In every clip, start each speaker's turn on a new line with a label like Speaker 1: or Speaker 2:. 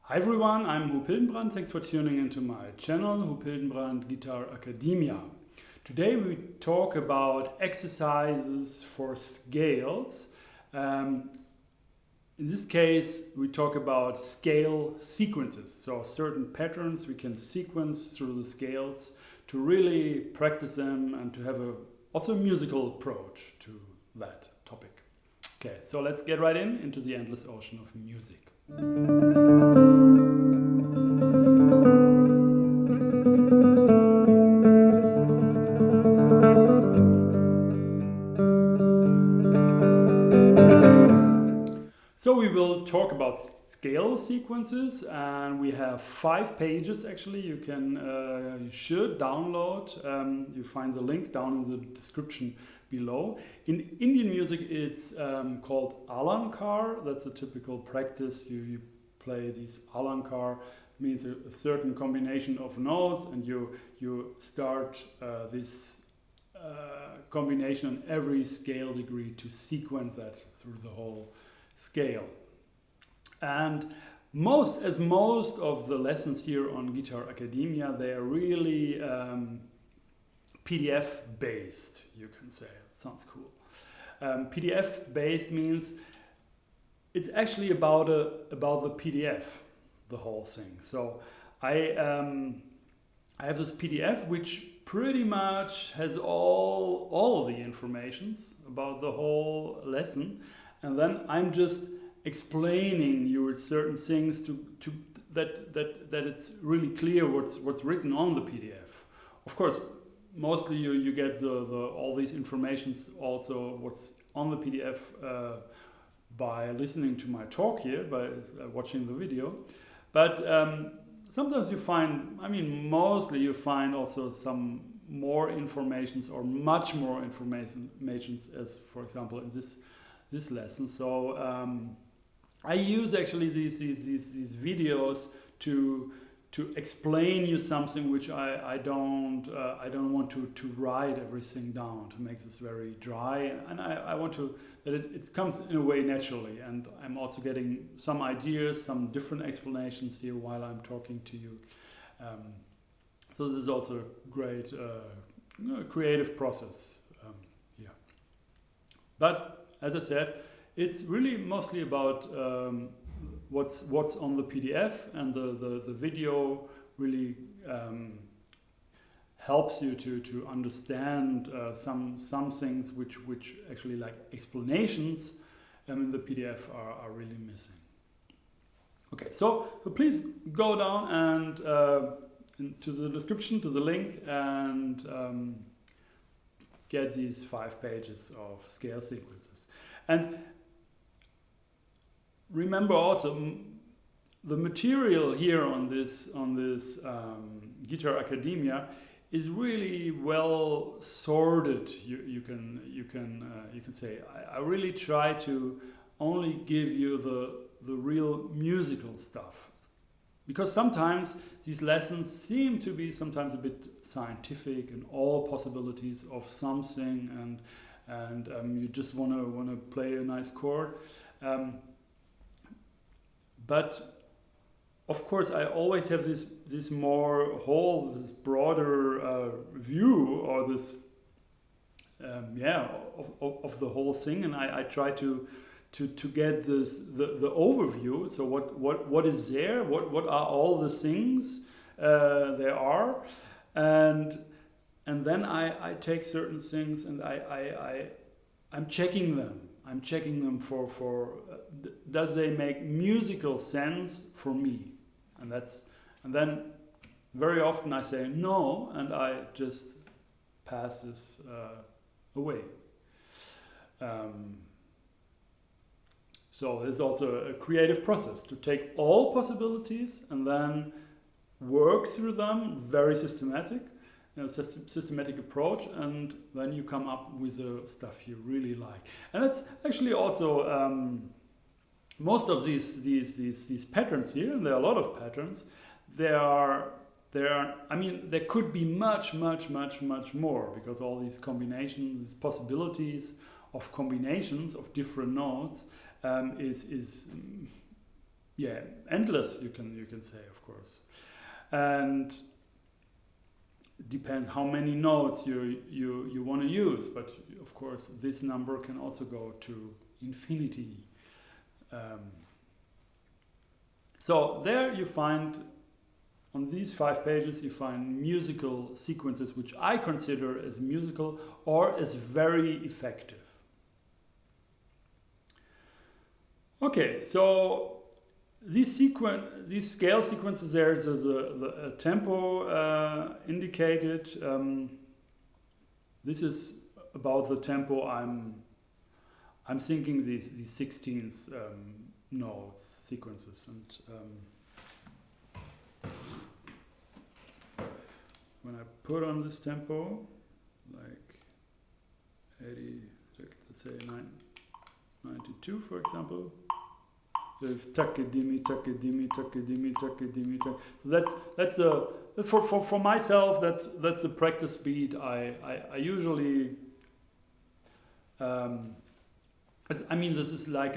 Speaker 1: Hi everyone, I'm Huub Hildenbrand. Thanks for tuning into my channel, Huub Hildenbrand Guitar Academia. Today we talk about exercises for scales. In this case, we talk about scale sequences. So certain patterns we can sequence through the scales to really practice them and to have also a musical approach to that topic. Okay, so let's get right into the endless ocean of music. So we will talk about scale sequences, and we have 5 pages actually. You should download. You find the link down in the description below. In Indian music, it's called alankar. That's a typical practice. You play these alankar. Means a certain combination of notes, and you start this combination on every scale degree to sequence that through the whole scale. And most of the lessons here on Guitar Academia, they are really PDF based, you can say. Sounds cool. PDF based means it's actually about the PDF, the whole thing. So I have this PDF which pretty much has all the informations about the whole lesson. And then I'm just explaining you certain things to that it's really clear what's written on the PDF. Of course, mostly you get all these informations also what's on the PDF by listening to my talk here, by watching the video. But sometimes you find, mostly you find also some more informations or much more informations as, for example, in this lesson. So I use actually these videos to explain you something which I don't want to write everything down, to make this very dry, and I want to that it comes in a way naturally, and I'm also getting some ideas, some different explanations here while I'm talking to you. So this is also a great creative process. But as I said, it's really mostly about what's on the PDF, and the video really helps you to understand some things which actually, like explanations in the PDF, are really missing. Okay, so please go down and to the description, to the link, and get these 5 pages of scale sequences. And remember also, the material here on this Guitar Academia is really well sorted. You can say I really try to only give you the real musical stuff, because sometimes these lessons seem to be sometimes a bit scientific and all possibilities of something, and you just want to play a nice chord. But of course, I always have this broader view, or this of the whole thing, and I try to get the overview. So what is there? What are all the things there are, and then I take certain things and I'm checking them. I'm checking them for does they make musical sense for me, and then very often I say no, and I just pass this away. So it's also a creative process to take all possibilities and then work through them, very systematic approach, and then you come up with the stuff you really like. And that's actually also most of these patterns here, and there are a lot of patterns. There could be much more, because all these combinations, these possibilities of combinations of different notes is yeah, endless, you can say, of course. And it depends how many nodes you want to use, but of course this number can also go to infinity. So there you find, on these 5 pages, you find musical sequences which I consider as musical or as very effective. Okay, so these scale sequences, there's the tempo indicated. This is about the tempo I'm thinking these 16th nodes sequences, and when I put on this tempo, like 80, let's say 92, for example. With takadimi, takadimi, takadimi, takadimi, tak. So that's a for myself, that's a practice speed I usually. I mean, this is like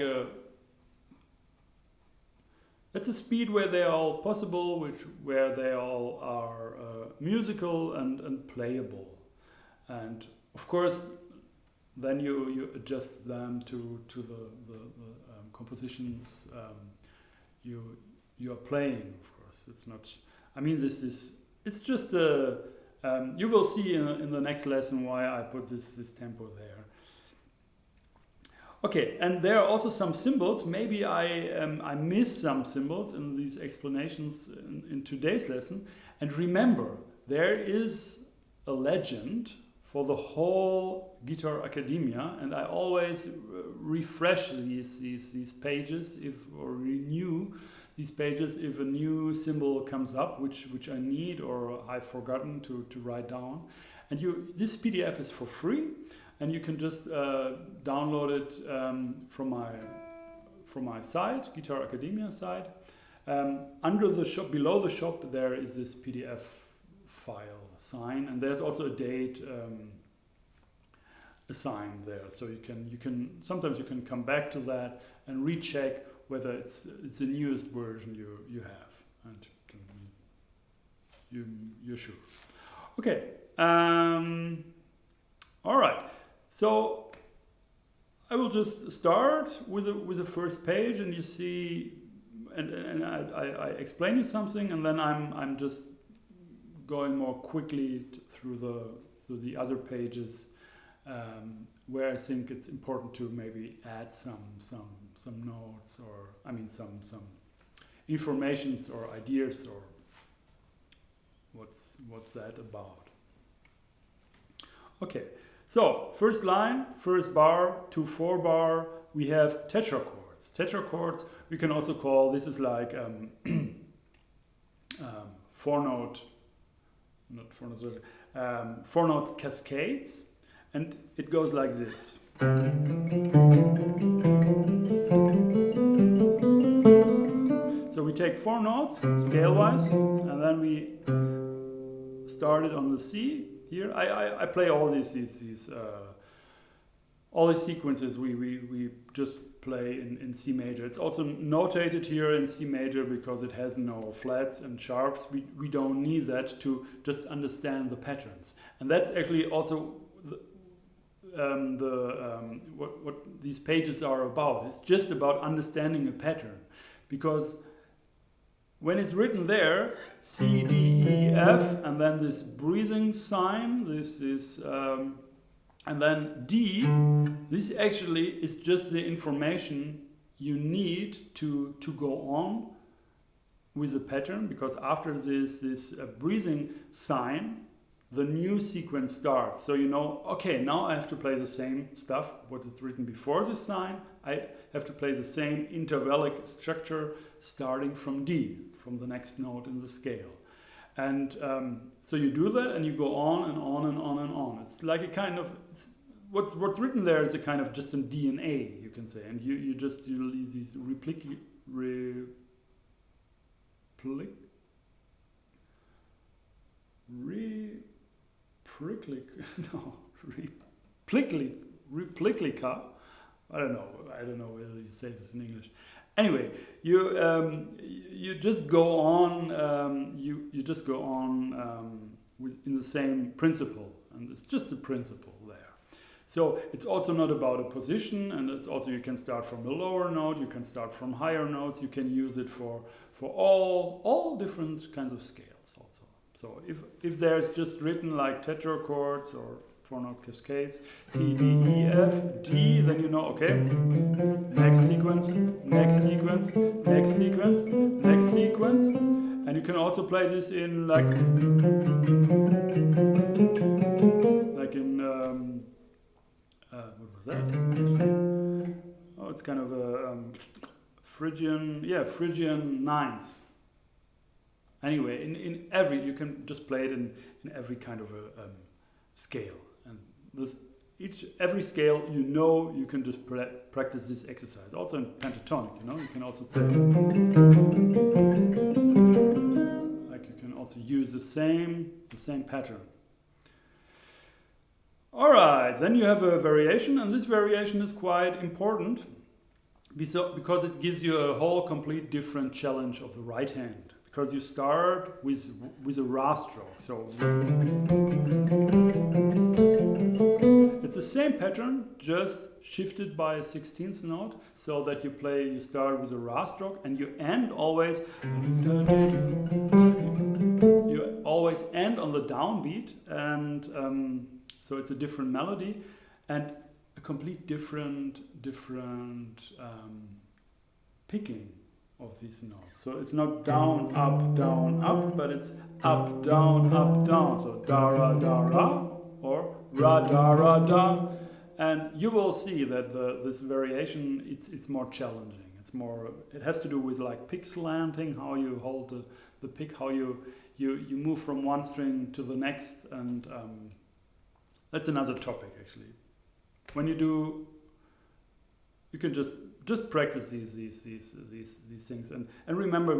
Speaker 1: it's a speed where they are all possible, where they all are musical and playable, and of course, then you adjust them to the compositions you are playing. Of course, it's not. I mean, it's just a. You will see in the next lesson why I put this tempo there. Okay, and there are also some symbols. Maybe I missed some symbols in these explanations in today's lesson. And remember, there is a legend for the whole Guitar Academia, and I always refresh these pages or renew these pages if a new symbol comes up, which I need or I've forgotten to write down. And this PDF is for free, and you can just download it from my site, Guitar Academia site. Under the shop, below the shop, there is this PDF file sign, and there's also a date assigned there. So you can sometimes you can come back to that and recheck whether it's the newest version you have, and you're sure. Okay. All right. So I will just start with the first page, and you see, and I explain you something, and then I'm just going more quickly through the other pages, where I think it's important to maybe add some notes, or I mean some informations or ideas, or what's that about. Okay, so first line, first bar to 4 bar, we have tetrachords. Tetrachords we can also call, this is like 4-note, not 4-note, 4-note cascades, and it goes like this. So we take 4 notes scale-wise, and then we start it on the C. Here I play all these sequences we just play in C major. It's also notated here in C major because it has no flats and sharps. We don't need that to just understand the patterns, and that's actually also what these pages are about. It's just about understanding a pattern, because when it's written there, C, D, E, F, and then this breathing sign, and then D, this actually is just the information you need to go on with the pattern, because after this breathing sign, the new sequence starts. So you know, okay, now I have to play the same stuff, what is written before this sign. I have to play the same intervallic structure starting from D, from the next note in the scale. And so you do that, and you go on and on and on and on. It's like a kind of, what's written there is a kind of just a DNA, you can say. And you use these replica. I don't know whether you say this in English. Anyway, you just go on. You just go on in the same principle, and it's just a principle there. So it's also not about a position, and it's also you can start from a lower note, you can start from higher notes, you can use it for all different kinds of scales also. So if there's just written like tetrachords or 4-note cascades, C, D, E, F, G, then you know, okay, next sequence, next sequence, next sequence, next sequence. And you can also play this in like in, what was that? Oh, it's kind of a Phrygian ninths. Anyway, in every, you can just play it in every kind of a scale. And every scale, you know, you can just practice this exercise. Also in pentatonic, you know, you can also say, like you can also use the same pattern. All right, then you have a variation, and this variation is quite important because it gives you a whole complete different challenge of the right hand. Because you start with a Ra stroke, so it's the same pattern, just shifted by a 16th note, so that you start with a Ra stroke, and you end always. You always end on the downbeat, and so it's a different melody and a complete different picking of these notes. So it's not down, up, but it's up, down, down. So da, ra, or ra, da. And you will see that this variation, it's more challenging. It has to do with like pick slanting, how you hold the pick, how you move from one string to the next, and that's another topic actually. When you do, you can just practice these things, and remember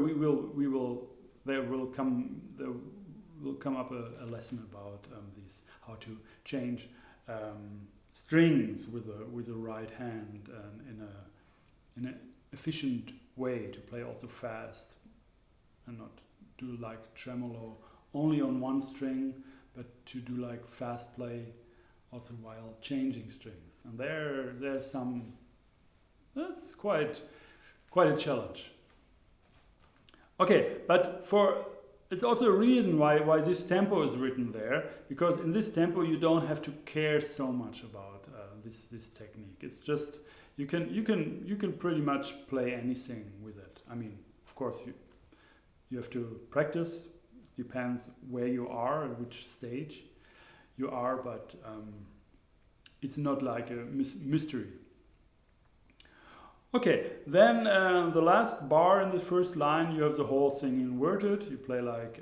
Speaker 1: there will come up a lesson about these, how to change strings with a right hand in an efficient way, to play also fast and not do like tremolo only on one string, but to do like fast play also while changing strings. And there's some. That's quite a challenge. Okay, but it's also a reason why this tempo is written there, because in this tempo you don't have to care so much about this technique. It's just you can pretty much play anything with it. I mean, of course you have to practice. Depends where you are, at which stage you are, but it's not like a mystery. Okay, then the last bar in the first line, you have the whole thing inverted. You play like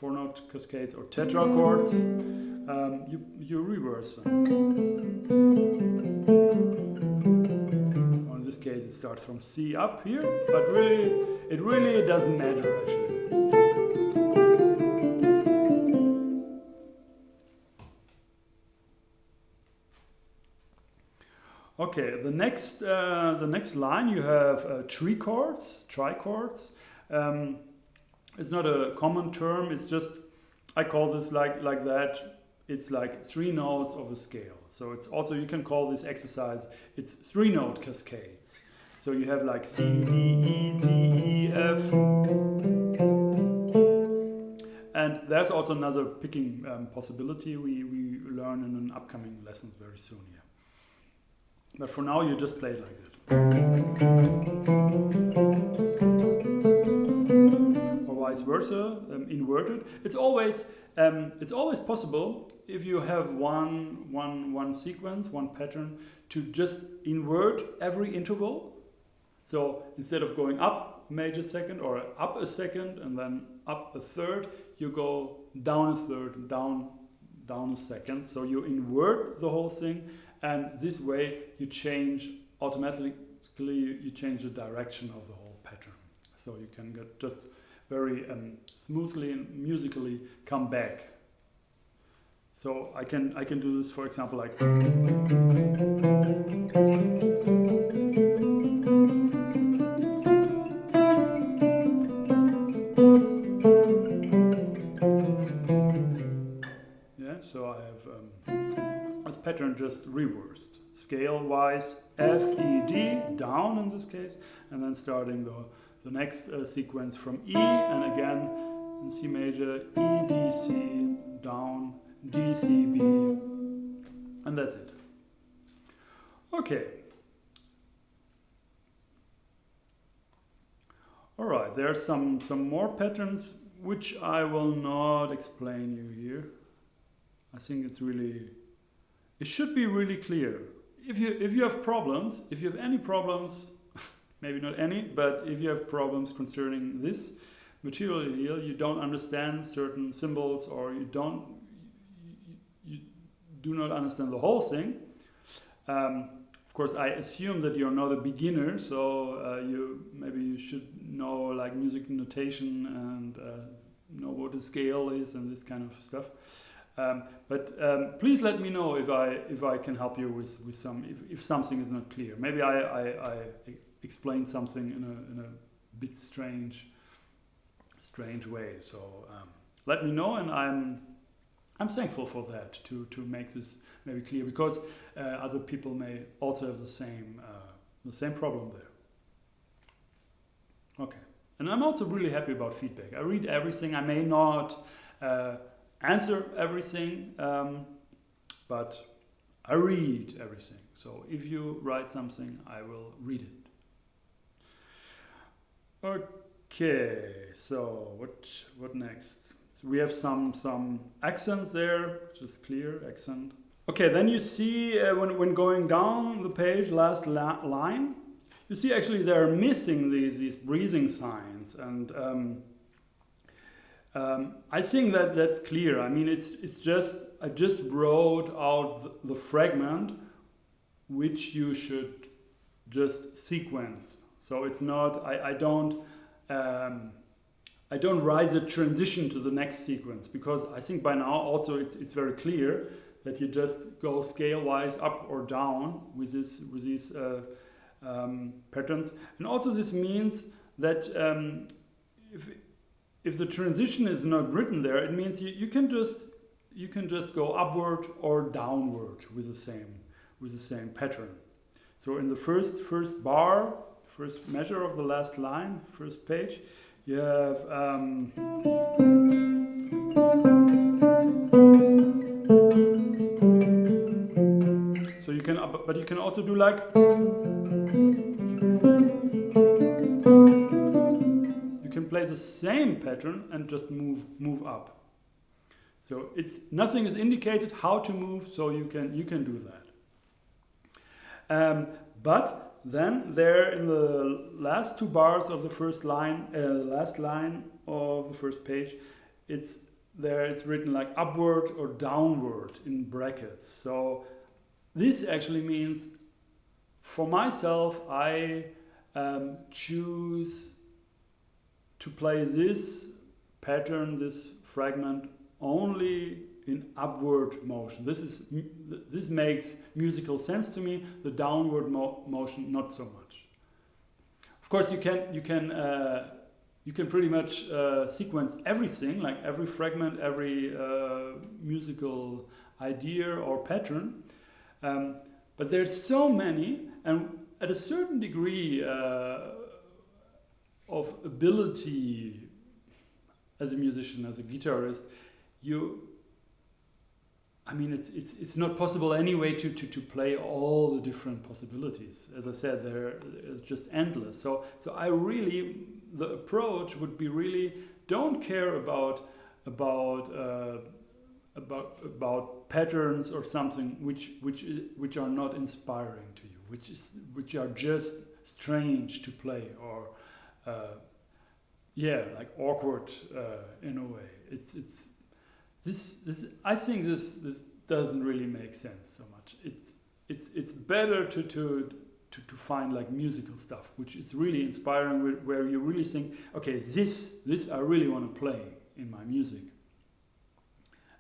Speaker 1: 4-note cascades or tetrachords. You reverse them. Or in this case, it starts from C up here, but it really doesn't matter actually. Okay, the next line you have trichords. It's not a common term. It's just, I call this like that. It's like 3 notes of a scale. So it's also, you can call this exercise, it's 3-note cascades. So you have like C, D, E, D, E, F. And there's also another picking possibility we learn in an upcoming lesson very soon here. But for now, you just play it like that. Or vice versa, inverted. It's always possible, if you have one sequence, one pattern, to just invert every interval. So instead of going up a major second or up a second and then up a third, you go down a third, down a second. So you invert the whole thing. And this way you change automatically, you change the direction of the whole pattern. So you can get just very smoothly and musically come back. So I can do this, for example, like pattern just reversed. Scale-wise, F, E, D, down in this case, and then starting the next sequence from E, and again in C major, E, D, C, down, D, C, B, and that's it. Okay. All right, there are some more patterns which I will not explain you here. I think it should be really clear. If you have problems, if you have any problems, maybe not any, but if you have problems concerning this material here, you don't understand certain symbols, or you do not understand the whole thing. Of course, I assume that you're not a beginner, so maybe you should know like music notation and know what a scale is and this kind of stuff. But please let me know if I can help you with some, if something is not clear. Maybe I explained something in a bit strange way. So let me know, and I'm thankful for that to make this maybe clear, because other people may also have the same problem there. Okay, and I'm also really happy about feedback. I read everything. I may not answer everything, but I read everything. So if you write something, I will read it. Okay, so what next? So we have some accents there, which is clear, accent. Okay, then you see when going down the page, last line, you see actually they're missing these breathing signs, and I think that's clear. I mean, I just wrote out the fragment which you should just sequence. So it's not, I don't write the transition to the next sequence, because I think by now also it's very clear that you just go scale-wise up or down with these patterns. And also this means that if the transition is not written there, it means you can just go upward or downward with the same pattern. So in the first bar, first measure of the last line, first page, you have so you can, but you can also do like, you can play the same pattern and just move up. So nothing is indicated how to move, so you can do that. But then there in the last two bars of the first line, last line of the first page, it's written like upward or downward in brackets. So this actually means, for myself, I choose to play this pattern, this fragment, only in upward motion. This makes musical sense to me. The downward motion, not so much. Of course, you can pretty much sequence everything, like every fragment, every musical idea or pattern. But there's so many, and at a certain degree of ability as a musician, as a guitarist, it's not possible anyway to play all the different possibilities. As I said, they're just endless. So I really, the approach would be really, don't care about patterns or something which are not inspiring to you, which are just strange to play, or like awkward in a way. I think this doesn't really make sense so much. It's better to find like musical stuff which is really inspiring, where you really think, okay, this I really want to play in my music.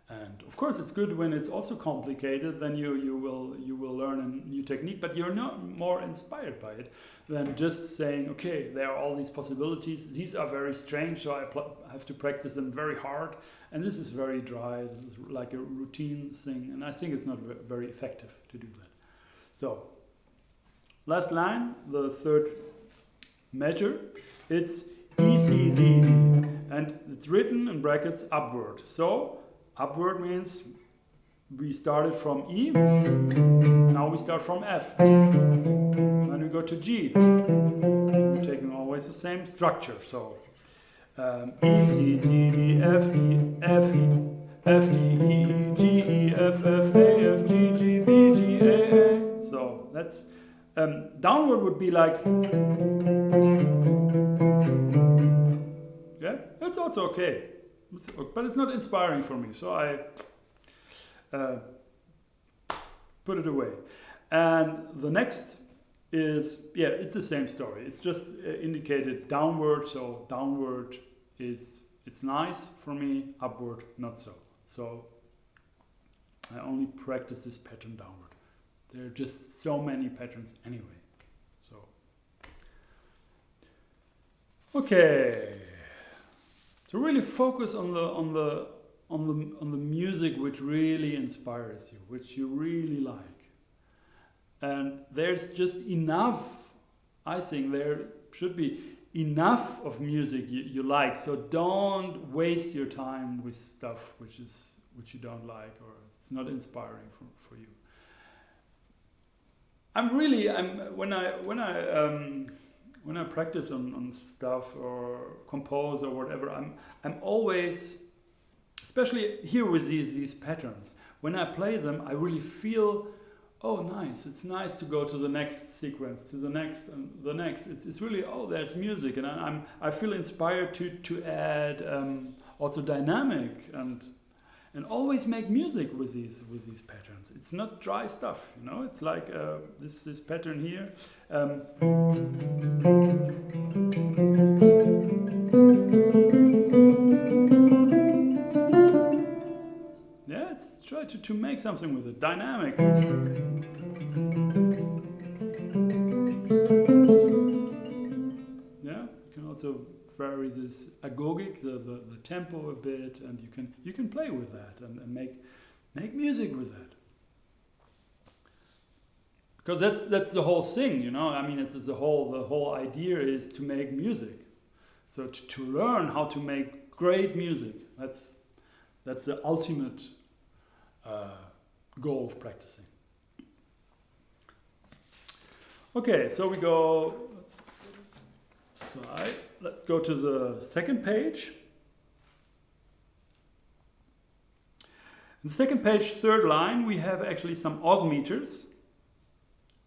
Speaker 1: And of course, it's good when it's also complicated. Then you will learn a new technique, but you're not more inspired by it than just saying, okay, there are all these possibilities. These are very strange, so I have to practice them very hard. And this is very dry. This is like a routine thing, and I think it's not very effective to do that. So, last line, the third measure, it's E, C, D, D, and it's written in brackets upward. So upward means we started from E, now we start from F, then we go to G. We're taking always the same structure. So E, C, D, D, F, D, F, E, F, D, E, E, G, E, F, F, A, F, G, G, B, G, A, A. So that's downward would be like, yeah, it's also okay, but it's not inspiring for me, so I put it away. And the next is, yeah, it's the same story. It's just indicated downward, so downward it's nice for me, upward not so. So I only practice this pattern downward. There are just so many patterns anyway. So okay. So really focus on the music which really inspires you, which you really like. And there's just enough, I think there should be enough of music you like, so don't waste your time with stuff which you don't like or it's not inspiring for you. When I practice on stuff or compose or whatever, I'm always, especially here with these patterns, when I play them, I really feel, oh, nice! It's nice to go to the next sequence, to the next and the next. It's really, oh, there's music, and I feel inspired to add also dynamic and always make music with these patterns. It's not dry stuff, you know. It's like this pattern here. Yeah, let's try to make something with it, dynamic. Yeah, you can also vary this agogic, the tempo a bit, and you can play with that and make music with that. Because that's the whole thing, you know. I mean, it's the whole idea is to make music. So to learn how to make great music, that's the ultimate goal of practicing. Okay, so we go. Let's go to the second page. In the second page, third line, we have actually some odd meters.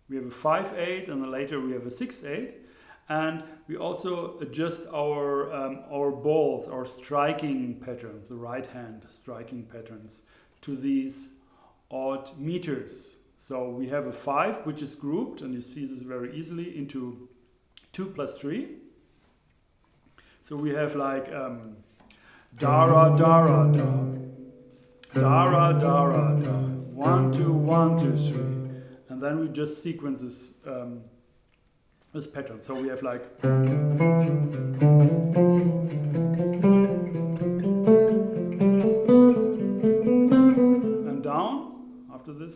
Speaker 1: We have a 5/8, and then later we have a 6/8, and we also adjust our balls, our striking patterns, the right hand striking patterns, to these odd meters. So we have a 5, which is grouped, and you see this very easily, into 2 plus 3. So we have like dara dara da, dara dara da, 1 2 1 2 3, and then we just sequence this pattern. So we have like and down after this.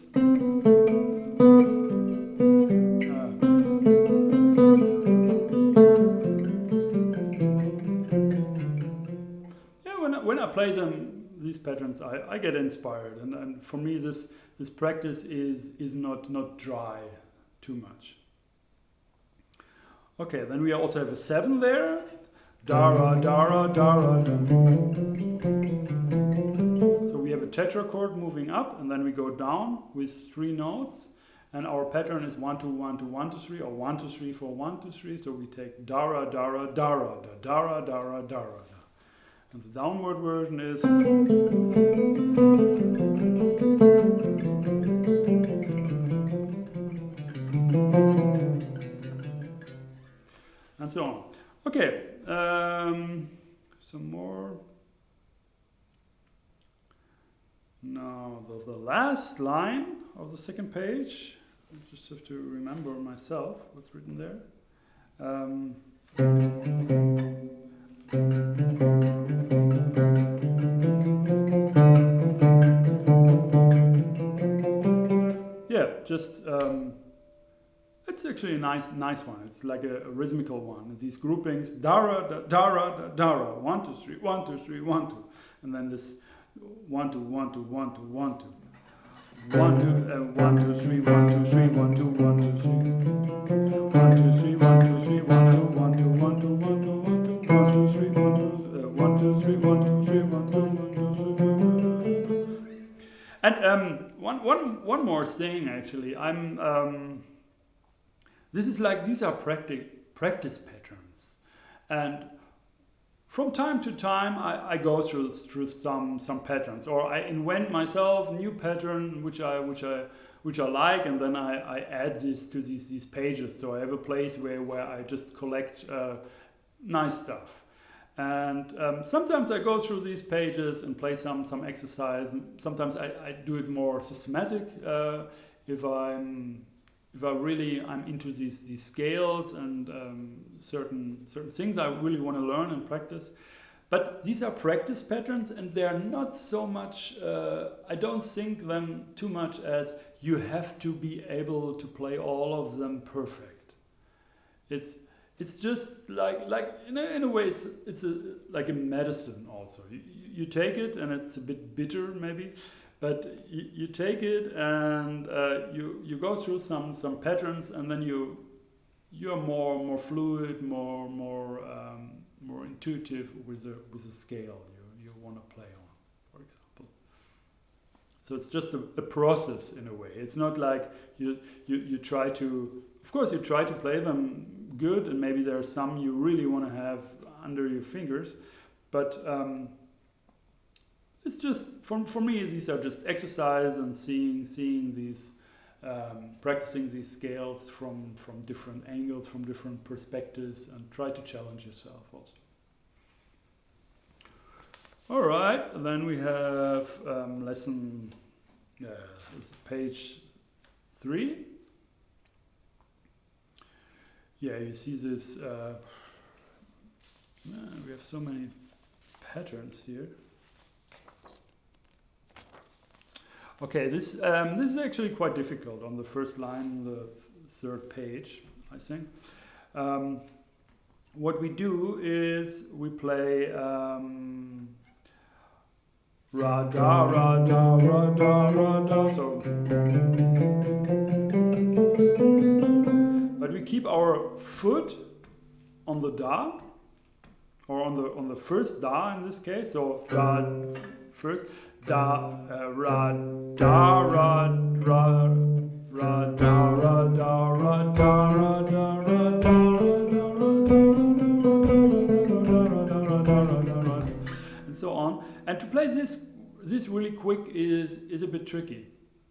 Speaker 1: When I play them, these patterns, I get inspired, and for me this practice is not dry too much. Okay, then we also have a 7 there, dara dara dara da. So we have a tetrachord moving up, and then we go down with 3 notes, and our pattern is 1 2 1 2 1 2 3, or 1 2 3 4 1 2 3. So we take dara dara dara da, dara dara dara da. And the downward version is and so on. Okay, some more. the last line of the second page. I just have to remember myself what's written there. Yeah, just it's actually a nice one. It's like a rhythmical one. These groupings, dara, da, dara, da, dara, 1, 2, 3, 1, 2, 3, 1, 2, and then this 1, 2, 1, 2, 1, 2, 1, 2. 1, 2, 1, 2, 3, 1, 2, 3, 1, 2, 1, 2, 3. 1, 2, 3, 1, 2, 3, 1, 2, 1, 2, 1, 2, 1, 2, 1, 2, 1, 2, 3, 1, 2, 1, 2, 3, 1, 2, 3, 1, 2, 1, 2, 3. And one more thing actually. This is like these are practice patterns, and from time to time I go through some patterns, or I invent myself a new pattern which I like, and then I add this to these pages. So I have a place where I just collect nice stuff. And sometimes I go through these pages and play some exercise. And sometimes I do it more systematic if I'm into these scales and certain things I really want to learn and practice. But these are practice patterns, and they are not so much. I don't think them too much as you have to be able to play all of them perfect. It's just like in a way it's like a medicine also. You take it, and it's a bit bitter maybe, but you take it and you go through some patterns, and then you're more fluid, more intuitive with the scale you want to play on, for example. So it's just a process in a way. It's not like you try to. Of course, you try to play them good, and maybe there are some you really want to have under your fingers, but it's just for me these are just exercise and seeing these practicing these scales from different angles, from different perspectives, and try to challenge yourself also. All right, and then we have lesson page 3. Yeah, you see this. We have so many patterns here. Okay, this is actually quite difficult on the first line, the third page, I think. What we do is we play ra da ra da ra da ra da. So, but we keep our foot on the da, or on the first da in this case. So da first. Da ra da ra ra ra da ra da ra da ra da ra da and so on. And to play this really quick is a bit tricky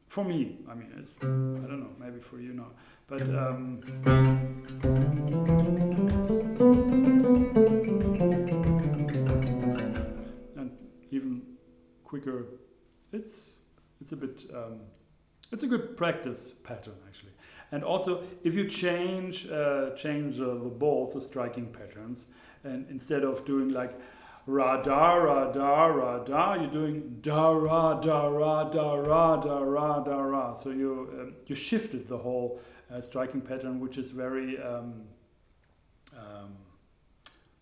Speaker 1: for me. I mean, it's I don't know, maybe for you not, but and even quicker. It's a bit it's a good practice pattern actually. And also if you change the balls, the striking patterns, and instead of doing like ra da ra da ra da, you're doing da ra da ra da ra da ra da ra. So you shifted the whole striking pattern, which is very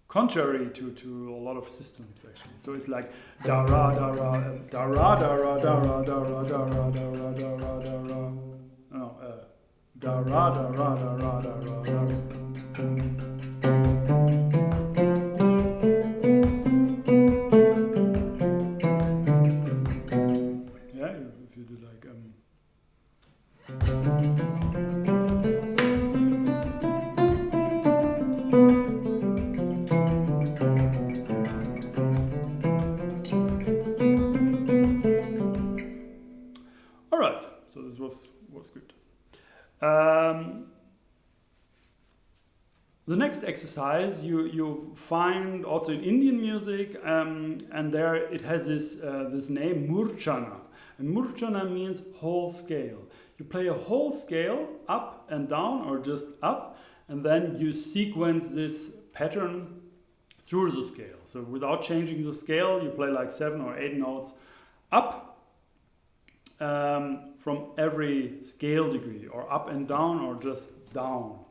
Speaker 1: contrary to a lot of systems actually. So it's like da ra da ra da ra da ra da ra da ra da ra da ra da ra da ra. No, da ra da ra da ra da ra da. Yeah, if you do like was good. The next exercise you find also in Indian music, and there it has this name Murchana. And Murchana means whole scale. You play a whole scale up and down or just up, and then you sequence this pattern through the scale. So without changing the scale, you play like 7 or 8 notes up from every scale degree, or up and down, or just down.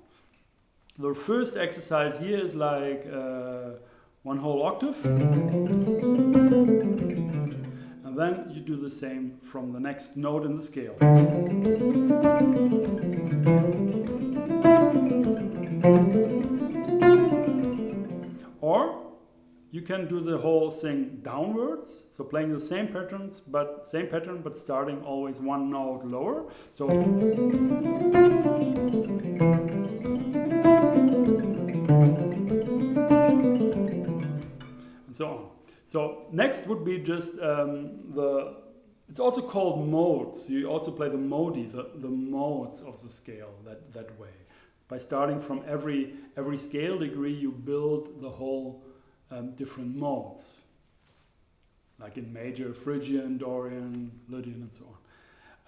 Speaker 1: The first exercise here is like one whole octave. And then you do the same from the next note in the scale. Or you can do the whole thing downwards, so playing the same pattern, but starting always one note lower. So and so on. So next would be just it's also called modes. You also play the modi, the modes of the scale that way. By starting from every scale degree, you build the whole different modes, like in major, Phrygian, Dorian, Lydian, and so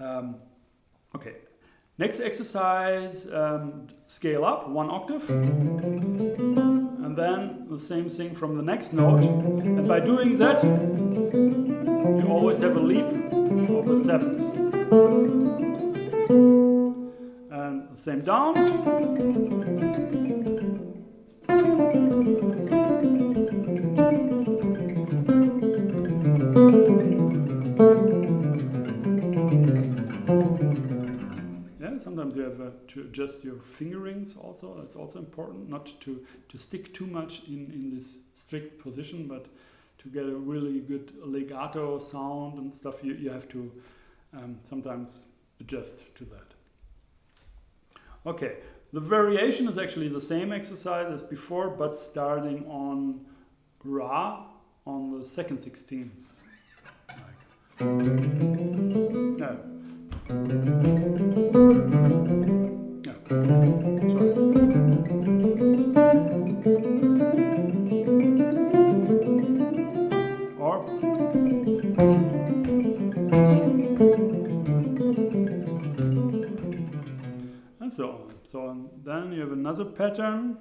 Speaker 1: on. Okay, next exercise, scale up one octave, and then the same thing from the next note. And by doing that, you always have a leap of the sevenths. And the same down. Sometimes you have to adjust your fingerings also. That's also important, not to stick too much in this strict position, but to get a really good legato sound and stuff, you have to sometimes adjust to that. Okay, the variation is actually the same exercise as before, but starting on Ra on the second sixteenths. No. Sorry. Or and so on. So then you have another pattern.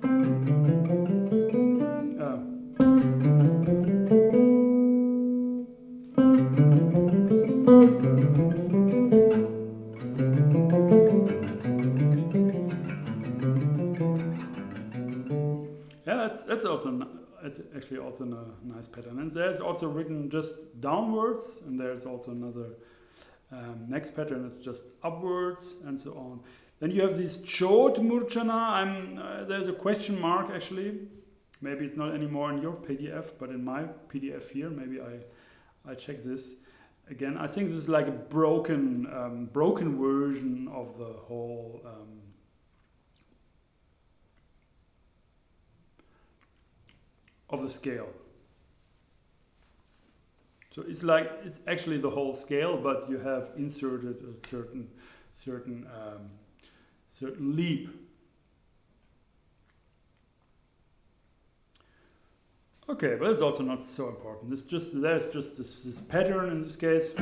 Speaker 1: That's also it's actually also a nice pattern, and there's also written just downwards, and there's also another next pattern that's just upwards, and so on. Then you have this Chod Murchana. There's a question mark actually. Maybe it's not anymore in your PDF, but in my PDF here, maybe I check this again. I think this is like a broken version of the whole. Of the scale. So it's actually the whole scale, but you have inserted a certain leap. Okay, but it's also not so important. There's just this pattern in this case.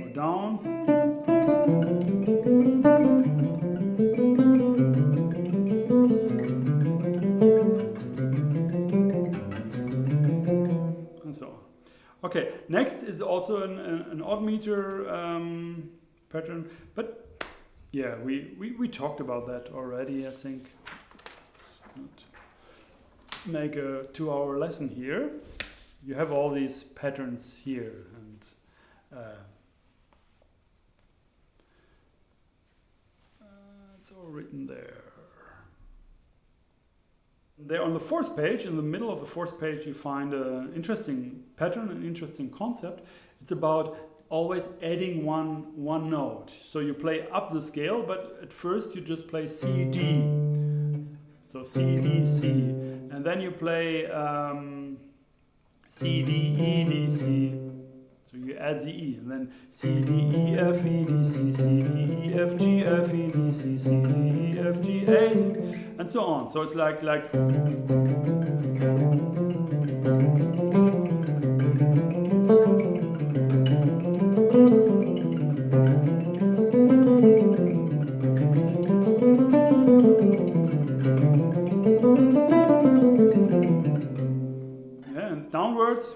Speaker 1: Or down. Okay, next is also an odd meter pattern, but yeah, we talked about that already, I think. Let's not make a 2-hour lesson here. You have all these patterns here, and it's all written there. There on the fourth page, in the middle of the fourth page, you find an interesting pattern, an interesting concept. It's about always adding one note. So you play up the scale, but at first you just play C, D. So C, D, C. And then you play C, D, E, D, C. So So you add the E, and then C, D, E, F, E, D, C, C, D, E, F, G, F, E, D, C, C, D, E, F, G, A, and so on. So it's like yeah, and downwards.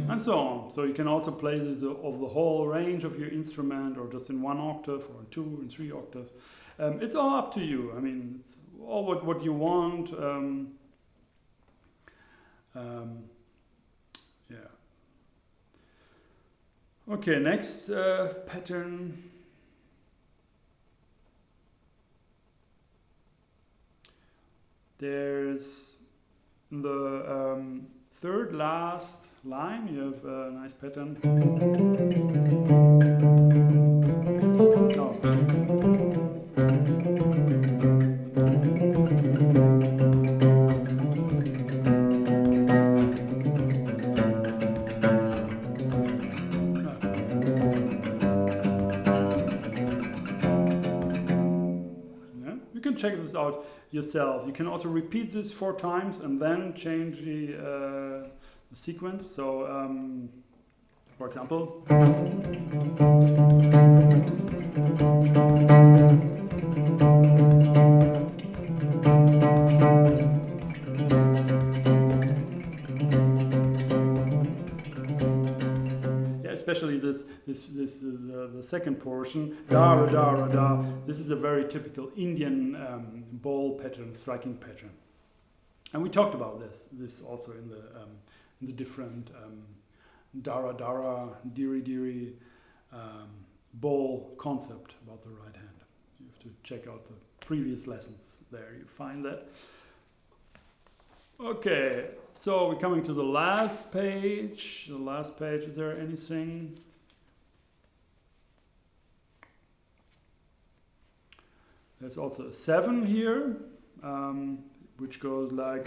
Speaker 1: And so on. So you can also play this of the whole range of your instrument, or just in 1 octave, or in 2 and 3 octaves. It's all up to you. I mean, it's all what you want. Yeah. Okay, next pattern. There's the third last line, you have a nice pattern. Oh. Yeah, you can check this out yourself. You can also repeat this 4 times and then change the sequence. So, for example, yeah, especially this is the second portion, da ra da ra da. This is a very typical Indian ball pattern, striking pattern, and we talked about this also in the different dara dara, diri diri ball concept about the right hand. You have to check out the previous lessons there, you find that. Okay, so we're coming to the last page. The last page, is there anything? There's also a 7 here, which goes like...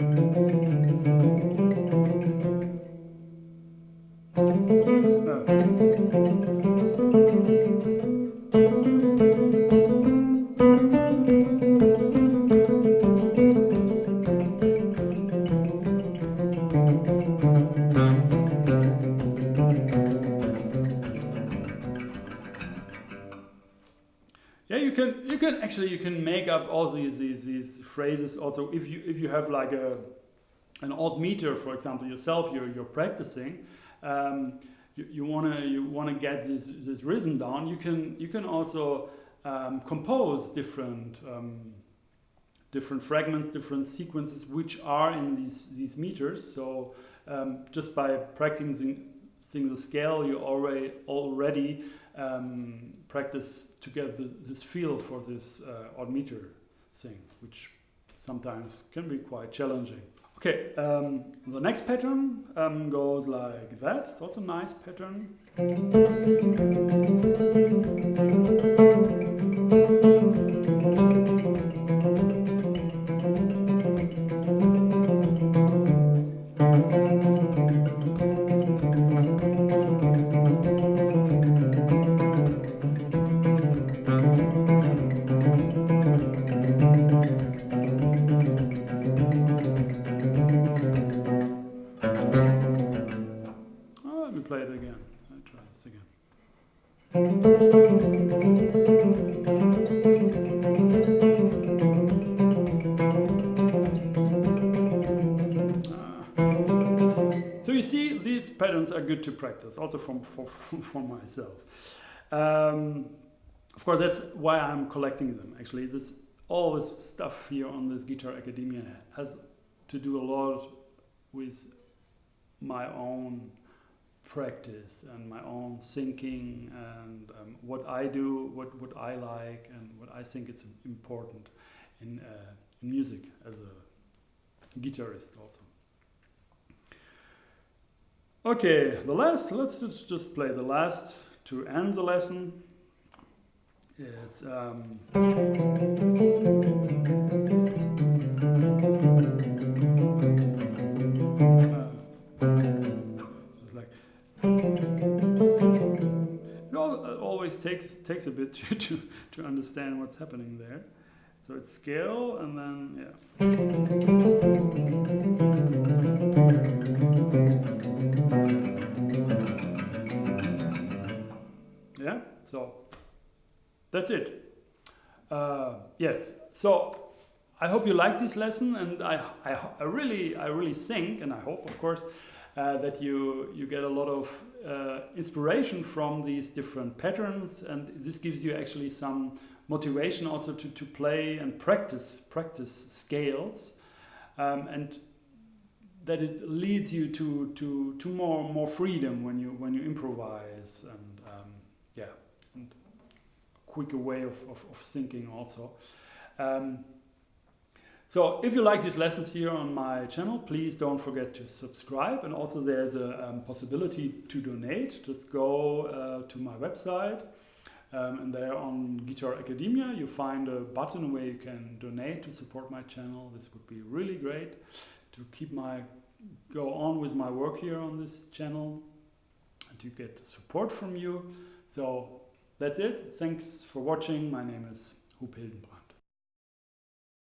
Speaker 1: Yeah, you can make up all these phrases also if you have like an odd meter, for example, yourself, you're practicing. You wanna get this rhythm down. You can also compose different fragments, different sequences which are in these meters. So just by practicing the scale, you already practice to get this feel for this odd meter thing, which sometimes can be quite challenging. Okay, the next pattern goes like that. It's also a nice pattern. Play it again. I'll try this again. So you see, these patterns are good to practice, also for myself. Of course, that's why I'm collecting them. Actually, all this stuff here on this Guitar Academia has to do a lot with my own practice and my own thinking and what I do, what I like, and what I think it's important in music as a guitarist also. Okay, let's just play the last to end the lesson. It's it's like it always takes a bit to understand what's happening there. So it's scale and then yeah, so that's it. Yes, so I hope you like this lesson, and I really think, and I hope, of course, that you get a lot of inspiration from these different patterns, and this gives you actually some motivation also to play and practice scales, and that it leads you to more freedom when you improvise, and and a quicker way of thinking also. So if you like these lessons here on my channel, please don't forget to subscribe, and also there's a possibility to donate. Just go to my website, and there on Guitar Academia you find a button where you can donate to support my channel. This would be really great to go on with my work here on this channel and to get support from you. So that's it. Thanks for watching. My name is Hildenbrand.